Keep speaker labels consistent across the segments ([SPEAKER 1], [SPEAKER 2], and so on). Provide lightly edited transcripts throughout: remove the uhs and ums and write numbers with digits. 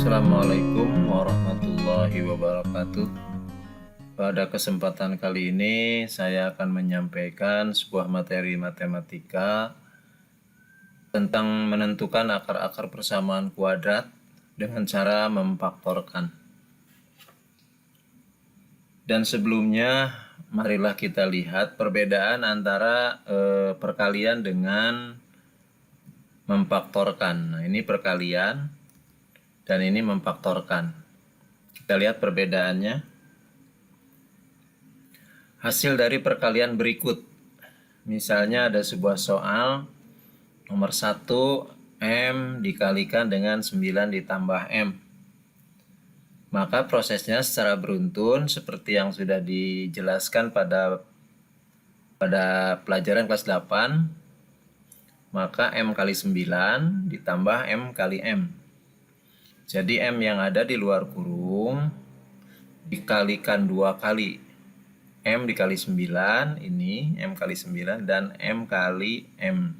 [SPEAKER 1] Assalamualaikum warahmatullahi wabarakatuh. Pada kesempatan kali ini saya akan menyampaikan sebuah materi matematika tentang menentukan akar-akar persamaan kuadrat dengan cara memfaktorkan. Dan sebelumnya marilah kita lihat perbedaan antara perkalian dengan memfaktorkan. Nah, ini perkalian dan ini memfaktorkan. Kita lihat perbedaannya. Hasil dari perkalian berikut. Misalnya ada sebuah soal nomor 1 M dikalikan dengan 9 ditambah M. Maka prosesnya secara beruntun seperti yang sudah dijelaskan pada pelajaran kelas 8. Maka M kali 9 ditambah M kali M. Jadi M yang ada di luar kurung dikalikan 2 kali. M dikali 9, ini M kali 9 dan M kali M.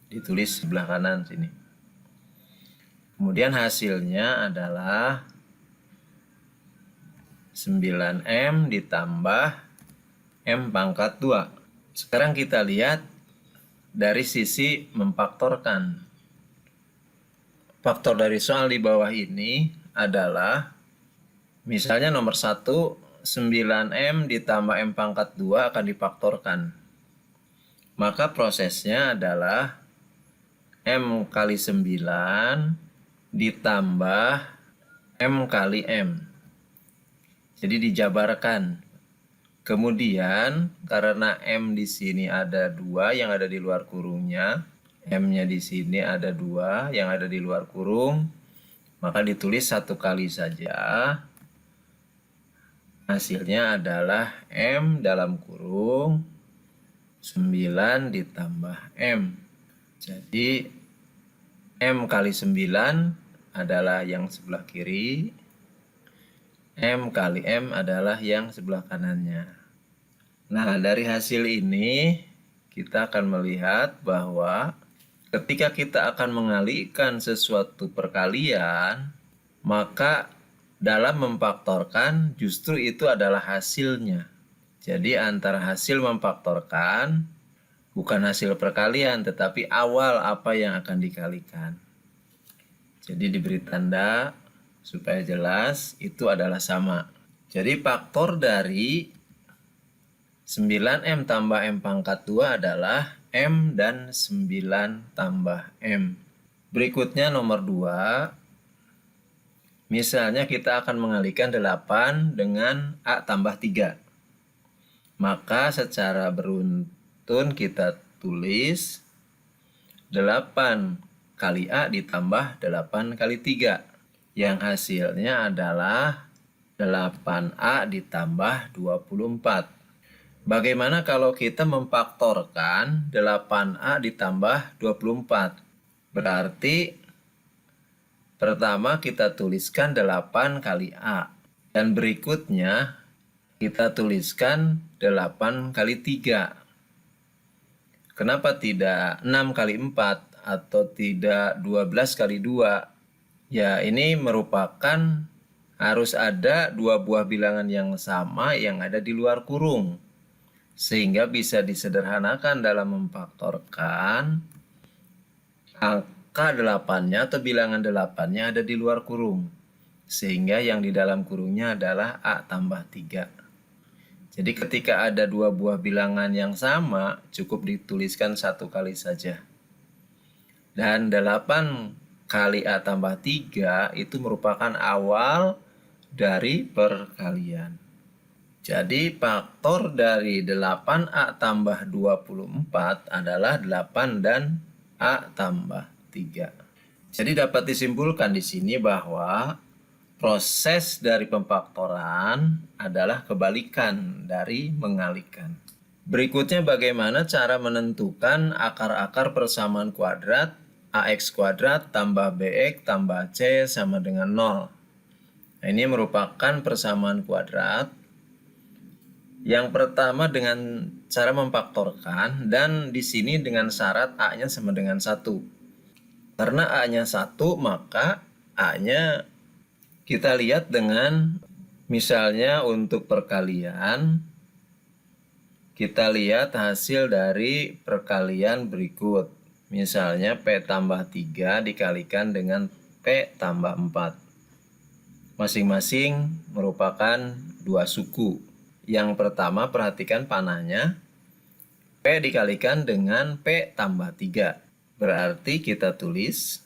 [SPEAKER 1] Ditulis sebelah kanan sini. Kemudian hasilnya adalah 9M ditambah M pangkat 2. Sekarang kita lihat dari sisi memfaktorkan. Faktor dari soal di bawah ini adalah misalnya nomor 1, 9M ditambah M pangkat 2 akan difaktorkan. Maka prosesnya adalah M kali 9 ditambah M kali M. Jadi dijabarkan. Kemudian karena M di sini ada 2 yang ada di luar kurungnya, M-nya di sini ada 2 yang ada di luar kurung, maka ditulis 1 kali saja. Hasilnya adalah M dalam kurung 9 ditambah M. Jadi M kali 9 adalah yang sebelah kiri, M kali M adalah yang sebelah kanannya. Nah, dari hasil ini kita akan melihat bahwa ketika kita akan mengalihkan sesuatu perkalian, maka dalam memfaktorkan justru itu adalah hasilnya. Jadi antara hasil memfaktorkan bukan hasil perkalian, tetapi awal apa yang akan dikalikan. Jadi diberi tanda supaya jelas itu adalah sama. Jadi faktor dari 9M tambah M pangkat 2 adalah M dan 9 tambah M. Berikutnya nomor 2. Misalnya kita akan mengalihkan 8 dengan A tambah 3. Maka secara beruntun kita tulis 8 kali A ditambah 8 kali 3. Yang hasilnya adalah 8A ditambah 24. Bagaimana kalau kita memfaktorkan 8A ditambah 24? Berarti pertama kita tuliskan 8 kali A. Dan berikutnya kita tuliskan 8 kali 3. Kenapa tidak 6 kali 4 atau tidak 12 kali 2? Ya, ini merupakan harus ada 2 buah bilangan yang sama yang ada di luar kurung. Sehingga bisa disederhanakan dalam memfaktorkan angka 8-nya atau bilangan 8-nya ada di luar kurung. Sehingga yang di dalam kurungnya adalah A tambah 3. Jadi ketika ada 2 buah bilangan yang sama, cukup dituliskan 1 kali saja. Dan 8 kali A tambah 3 itu merupakan awal dari perkalian. Jadi faktor dari 8A tambah 24 adalah 8 dan A tambah 3. Jadi dapat disimpulkan di sini bahwa proses dari pemfaktoran adalah kebalikan dari mengalihkan. Berikutnya bagaimana cara menentukan akar-akar persamaan kuadrat AX kuadrat tambah BX tambah C sama dengan 0. Nah, ini merupakan persamaan kuadrat. Yang pertama dengan cara memfaktorkan dan di sini dengan syarat A-nya sama dengan 1. Karena A-nya 1 maka A-nya kita lihat dengan misalnya untuk perkalian, kita lihat hasil dari perkalian berikut. Misalnya P tambah 3 dikalikan dengan P tambah 4. Masing-masing merupakan dua suku. Yang pertama perhatikan panahnya. P dikalikan dengan P tambah 3. Berarti kita tulis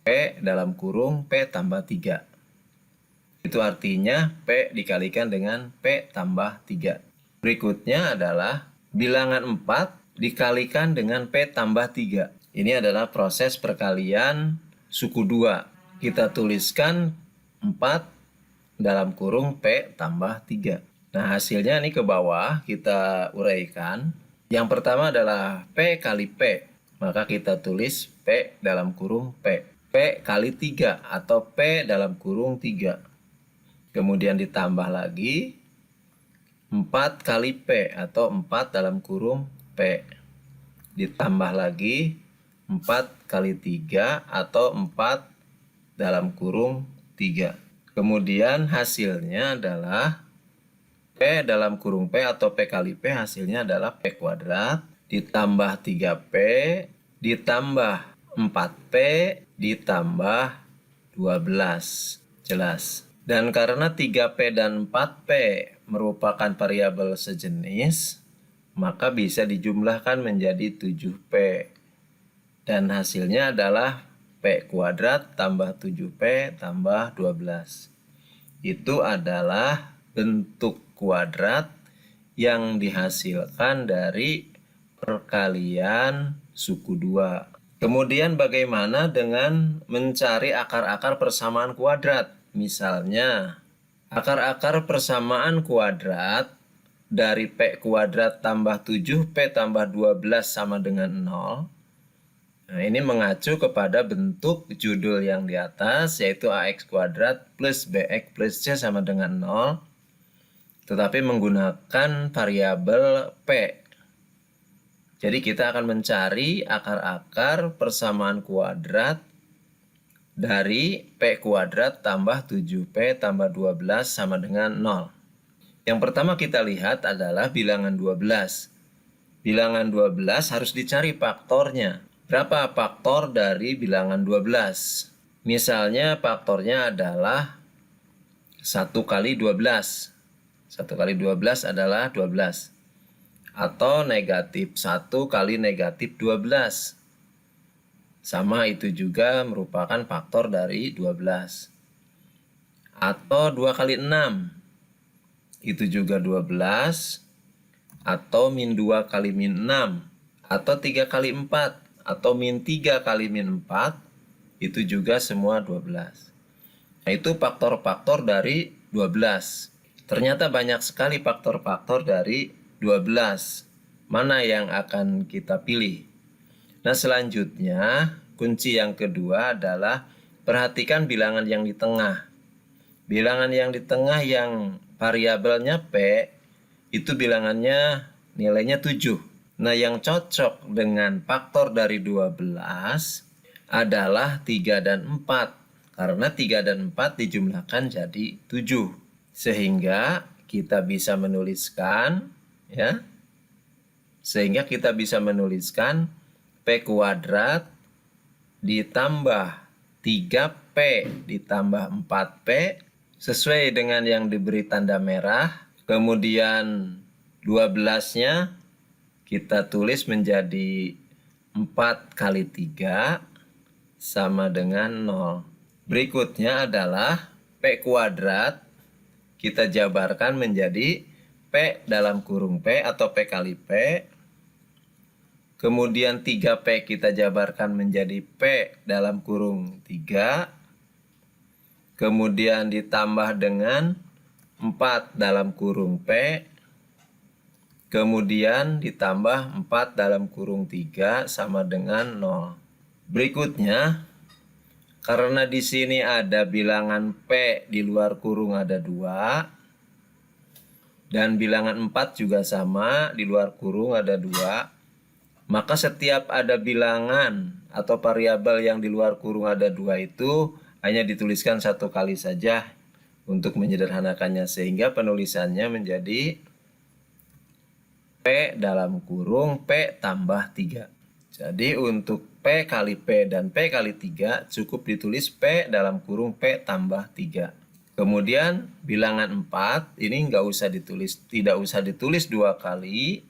[SPEAKER 1] P dalam kurung P tambah 3. Itu artinya P dikalikan dengan P tambah 3. Berikutnya adalah bilangan 4 dikalikan dengan P tambah 3. Ini adalah proses perkalian suku 2. Kita tuliskan 4 dalam kurung P tambah 3. Nah, hasilnya ini ke bawah kita uraikan. Yang pertama adalah P kali P. Maka kita tulis P dalam kurung P. P kali 3 atau P dalam kurung 3. Kemudian ditambah lagi 4 kali P atau 4 dalam kurung P. Ditambah lagi 4 kali 3 atau 4 dalam kurung 3. Kemudian hasilnya adalah P dalam kurung P atau P kali P, hasilnya adalah P kuadrat ditambah 3P ditambah 4P ditambah 12. Jelas. Dan karena 3P dan 4P merupakan variabel sejenis, maka bisa dijumlahkan menjadi 7P. Dan hasilnya adalah P kuadrat tambah 7P tambah 12. Itu adalah bentuk kuadrat yang dihasilkan dari perkalian suku 2. Kemudian bagaimana dengan mencari akar-akar persamaan kuadrat? Misalnya, akar-akar persamaan kuadrat dari P kuadrat tambah 7P tambah 12 sama dengan 0. Nah, ini mengacu kepada bentuk judul yang di atas, yaitu AX kuadrat plus BX plus C sama dengan 0. Tetapi menggunakan variabel P. Jadi kita akan mencari akar-akar persamaan kuadrat dari P kuadrat tambah 7P tambah 12 sama dengan 0. Yang pertama kita lihat adalah bilangan 12. Bilangan 12 harus dicari faktornya. Berapa faktor dari bilangan 12? Misalnya faktornya adalah 1 kali 12. 1 kali 12 adalah 12. Atau negatif 1 kali negatif 12. Sama itu juga merupakan faktor dari 12. Atau 2 kali 6. Itu juga 12. Atau min 2 kali min 6. Atau 3 kali 4. Atau min 3 kali min 4. Itu juga semua 12. Nah, itu faktor-faktor dari 12. Ternyata banyak sekali faktor-faktor dari 12. Mana yang akan kita pilih? Nah, selanjutnya kunci yang kedua adalah perhatikan bilangan yang di tengah. Bilangan yang di tengah yang variabelnya P itu bilangannya nilainya 7. Nah, yang cocok dengan faktor dari 12 adalah 3 dan 4. Karena 3 dan 4 dijumlahkan jadi 7. Sehingga kita bisa menuliskan P kuadrat ditambah 3P ditambah 4P sesuai dengan yang diberi tanda merah. Kemudian 12-nya kita tulis menjadi 4 kali 3 sama dengan 0. Berikutnya adalah P kuadrat kita jabarkan menjadi P dalam kurung P atau P kali P. Kemudian 3P kita jabarkan menjadi P dalam kurung 3. Kemudian ditambah dengan 4 dalam kurung P. Kemudian ditambah 4 dalam kurung 3 sama dengan 0. Berikutnya, karena di sini ada bilangan P di luar kurung ada 2. Dan bilangan 4 juga sama, di luar kurung ada 2. Maka setiap ada bilangan atau variabel yang di luar kurung ada 2 itu hanya dituliskan satu kali saja untuk menyederhanakannya, sehingga penulisannya menjadi P dalam kurung P tambah 3. Jadi untuk P kali P dan P kali 3 cukup ditulis P dalam kurung P tambah 3. Kemudian bilangan 4 ini tidak usah ditulis 2 kali,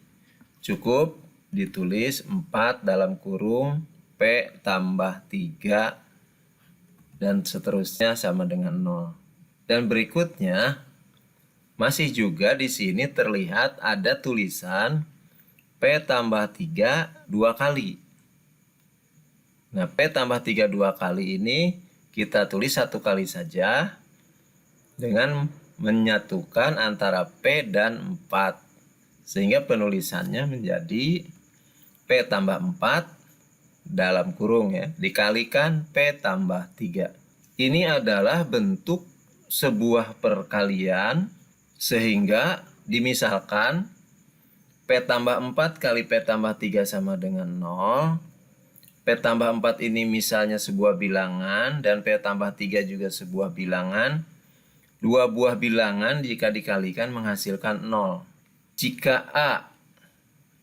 [SPEAKER 1] cukup ditulis 4 dalam kurung P tambah 3 dan seterusnya sama dengan 0. Dan berikutnya masih juga di sini terlihat ada tulisan P tambah 3 2 kali. Nah, P tambah 3 2 kali ini kita tulis satu kali saja dengan menyatukan antara P dan 4. Sehingga penulisannya menjadi P tambah 4 dalam kurung ya, dikalikan P tambah 3. Ini adalah bentuk sebuah perkalian, sehingga dimisalkan P tambah 4 kali P tambah 3 sama dengan 0. P tambah 4 ini misalnya sebuah bilangan dan P tambah 3 juga sebuah bilangan. Dua buah bilangan jika dikalikan menghasilkan 0. Jika A,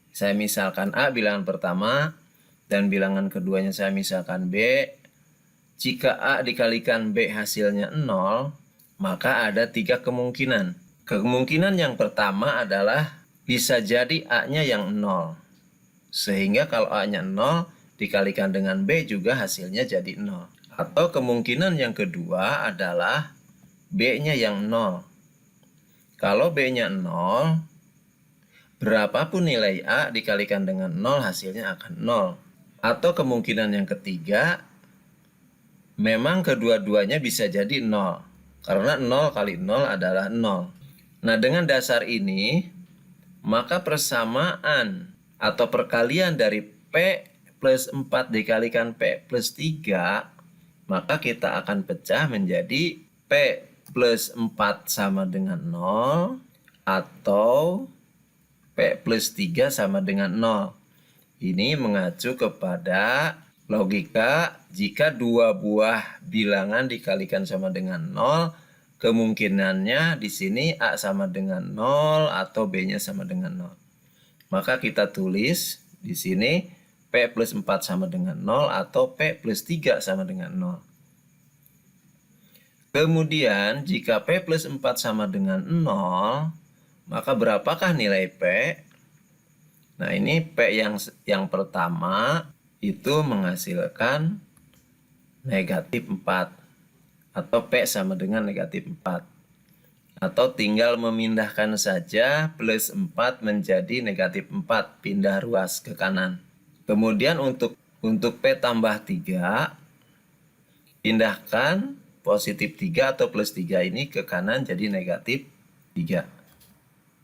[SPEAKER 1] saya misalkan A bilangan pertama dan bilangan keduanya saya misalkan B. Jika A dikalikan B hasilnya 0, maka ada 3 kemungkinan. Kemungkinan yang pertama adalah bisa jadi A-nya yang 0. Sehingga kalau A-nya 0 dikalikan dengan B juga hasilnya jadi 0. Atau kemungkinan yang kedua adalah B-nya yang 0. Kalau B-nya 0, berapapun nilai A dikalikan dengan 0 hasilnya akan 0. Atau kemungkinan yang ketiga, memang kedua-duanya bisa jadi 0. Karena 0 kali 0 adalah 0. Nah, dengan dasar ini, maka persamaan atau perkalian dari P plus 4 dikalikan P plus 3, maka kita akan pecah menjadi P plus 4 sama dengan 0 atau P plus 3 sama dengan 0. Ini mengacu kepada logika jika dua buah bilangan dikalikan sama dengan 0, kemungkinannya di sini A sama dengan 0 atau B-nya sama dengan 0. Maka kita tulis di sini P plus 4 sama dengan 0 atau P plus 3 sama dengan 0. Kemudian jika P plus 4 sama dengan 0, maka berapakah nilai P? Nah, ini P yang pertama itu menghasilkan negatif 4. Atau P sama dengan negatif 4. Atau tinggal memindahkan saja plus 4 menjadi negatif 4. Pindah ruas ke kanan. Kemudian untuk P tambah 3, pindahkan positif 3 atau plus 3 ini ke kanan jadi negatif 3.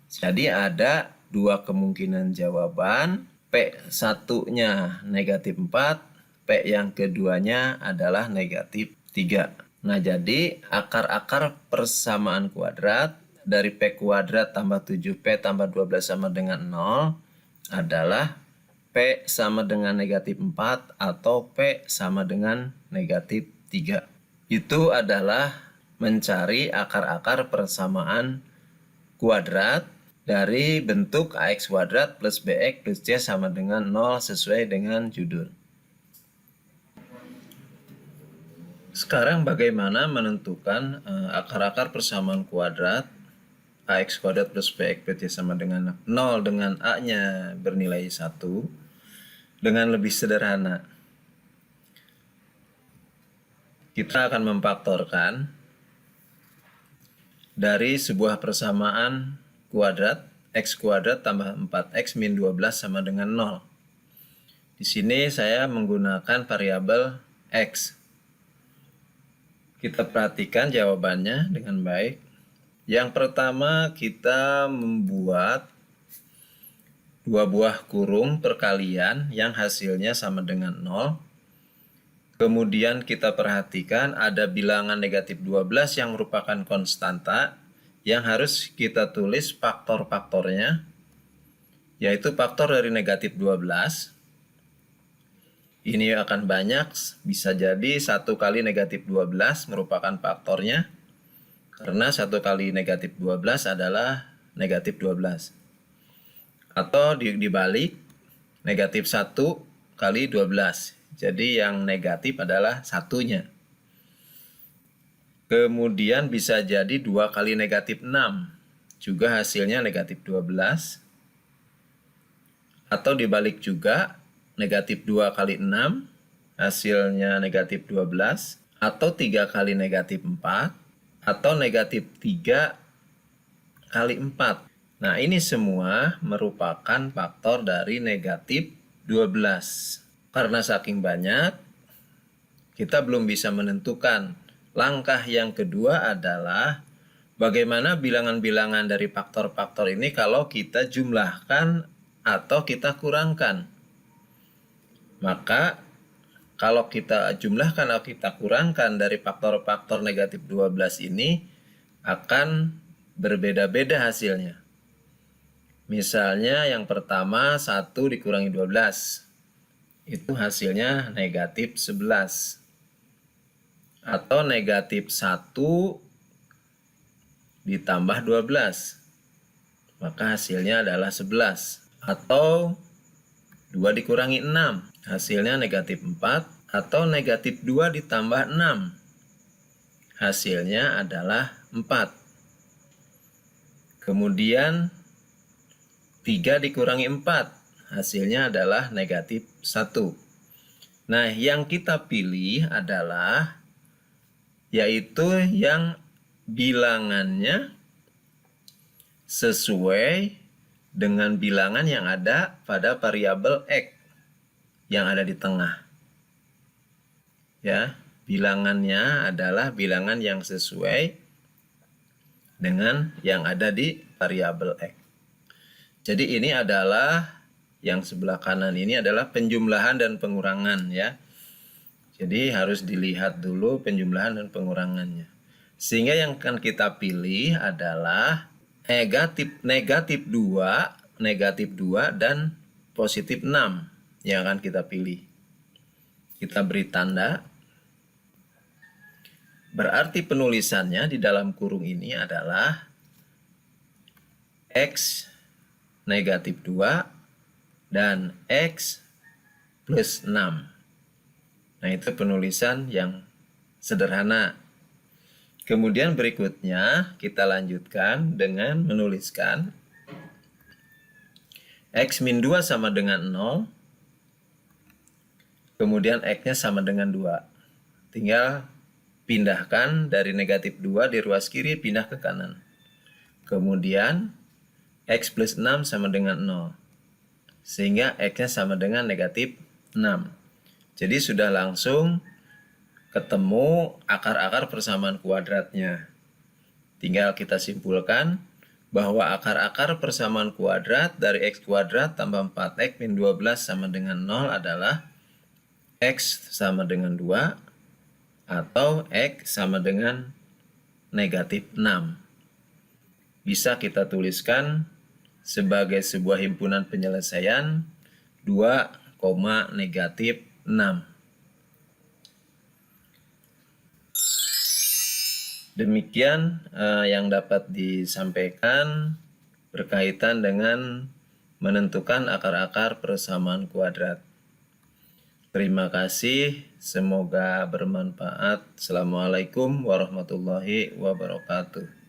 [SPEAKER 1] Jadi ada dua kemungkinan jawaban. P satunya negatif 4, P yang keduanya adalah negatif 3. Nah, jadi akar-akar persamaan kuadrat dari P kuadrat tambah 7P tambah 12 sama dengan 0 adalah P sama dengan negatif 4 atau P sama dengan negatif 3. Itu adalah mencari akar-akar persamaan kuadrat dari bentuk AX kuadrat plus BX plus C sama dengan 0 sesuai dengan judul. Sekarang bagaimana menentukan akar-akar persamaan kuadrat AX kuadrat plus BX plus C sama dengan 0 dengan A-nya bernilai 1 dengan lebih sederhana. Kita akan memfaktorkan dari sebuah persamaan kuadrat X kuadrat tambah 4X min 12 sama dengan 0. Di sini saya menggunakan variabel X. Kita perhatikan jawabannya dengan baik. Yang pertama kita membuat dua buah kurung perkalian yang hasilnya sama dengan 0. Kemudian kita perhatikan ada bilangan negatif 12 yang merupakan konstanta yang harus kita tulis faktor-faktornya, yaitu faktor dari negatif 12. ini akan banyak, bisa jadi 1 kali negatif 12 merupakan faktornya, karena 1 kali negatif 12 adalah negatif 12. Atau dibalik, negatif 1 kali 12. Jadi yang negatif adalah satunya. Kemudian bisa jadi 2 kali negatif 6. Juga hasilnya negatif 12. Atau dibalik juga, negatif 2 kali 6, hasilnya negatif 12, atau 3 kali negatif 4, atau negatif 3 kali 4. Nah, ini semua merupakan faktor dari negatif 12. Karena saking banyak, kita belum bisa menentukan. Langkah yang kedua adalah bagaimana bilangan-bilangan dari faktor-faktor ini kalau kita jumlahkan atau kita kurangkan. Maka kalau kita jumlahkan atau kita kurangkan dari faktor-faktor negatif 12 ini akan berbeda-beda hasilnya. Misalnya yang pertama 1 dikurangi 12. Itu hasilnya negatif 11. Atau negatif 1 ditambah 12. Maka hasilnya adalah 11. Atau 2 dikurangi 6. Hasilnya negatif 4, atau negatif 2 ditambah 6. Hasilnya adalah 4. Kemudian 3 dikurangi 4. Hasilnya adalah negatif 1. Nah, yang kita pilih adalah yaitu yang bilangannya sesuai dengan bilangan yang ada pada variabel X yang ada di tengah. Ya, bilangannya adalah bilangan yang sesuai dengan yang ada di variabel X. Jadi ini adalah yang sebelah kanan ini adalah penjumlahan dan pengurangan ya. Jadi harus dilihat dulu penjumlahan dan pengurangannya. Sehingga yang akan kita pilih adalah negatif 2 dan positif 6 yang akan kita pilih. Kita beri tanda. Berarti penulisannya di dalam kurung ini adalah X negatif 2 dan X plus 6. Nah, itu penulisan yang sederhana. Kemudian berikutnya kita lanjutkan dengan menuliskan X min 2 sama dengan 0. Kemudian X-nya sama dengan 2. Tinggal pindahkan dari negatif 2 di ruas kiri pindah ke kanan. Kemudian X plus 6 sama dengan 0. Sehingga X-nya sama dengan negatif 6. Jadi sudah langsung ketemu akar-akar persamaan kuadratnya. Tinggal kita simpulkan bahwa akar-akar persamaan kuadrat dari X kuadrat tambah 4X min 12 sama dengan 0 adalah X sama dengan 2 atau X sama dengan negatif 6. Bisa kita tuliskan sebagai sebuah himpunan penyelesaian 2, negatif 6. Demikian yang dapat disampaikan berkaitan dengan menentukan akar-akar persamaan kuadrat. Terima kasih, semoga bermanfaat. Assalamualaikum warahmatullahi wabarakatuh.